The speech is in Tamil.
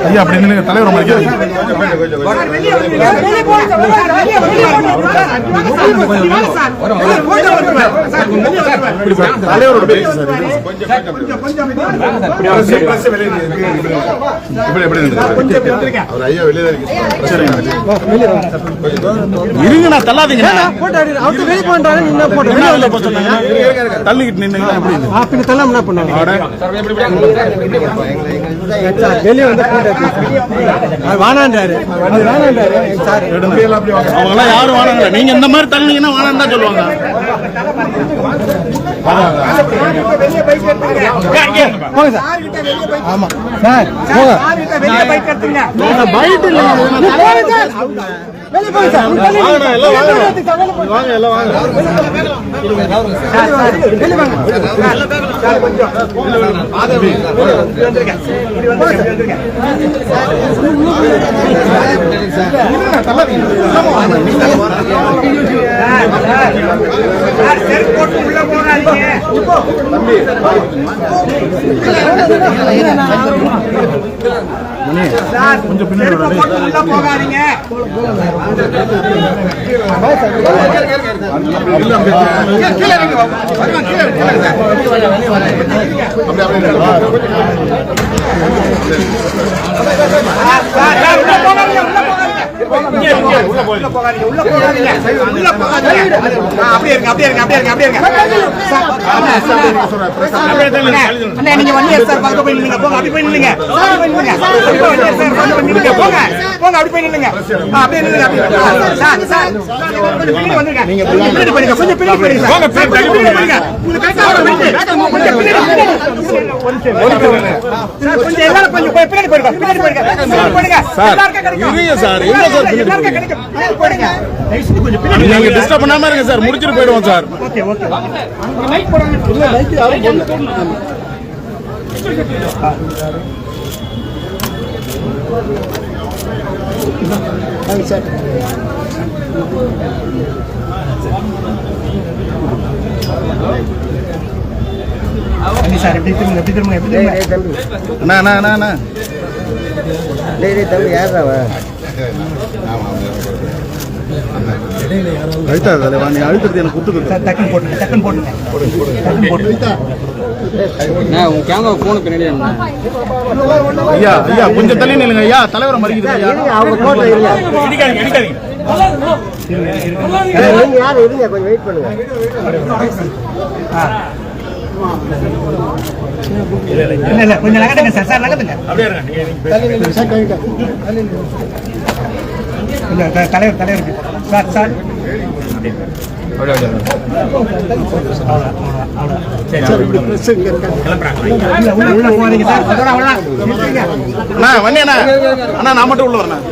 ஐயா அப்படி இல்லைங்க தலைவர் மதிக்காது. தலைவரோட பேச்சு இருங்க நான் தள்ளாதீங்க தள்ளிக்கிட்டு நின்று தள்ளாம என்ன பண்ணுவாங்க வெளியே வந்து வானாண்டாரு அவங்க யாரும் வானாங்க. நீங்க இந்த மாதிரி தள்ளினீங்கன்னா வானான்னு தான் சொல்லுவாங்க. ஆமா சார் பைட் இல்ல கொஞ்சம் பின்னாடி போகாதீங்க. நீங்க டிஸ்டர்ப் பண்ணாம இருங்க சார், முடிச்சிட்டு போயிடுவோம் சார். அழுத்தது எனக்கு ஐயா ஐயா கொஞ்சம் தள்ளி நில்லுங்க ஐயா. தலைவரை மறிக்குது கொஞ்சம் வெயிட் பண்ணுங்க. கொஞ்சம் நகட்டுங்க சார். சார் நகட்டுங்க. தலைவர் தலைவர் சார் சார் நான் மட்டும் உள்ள வரேன்.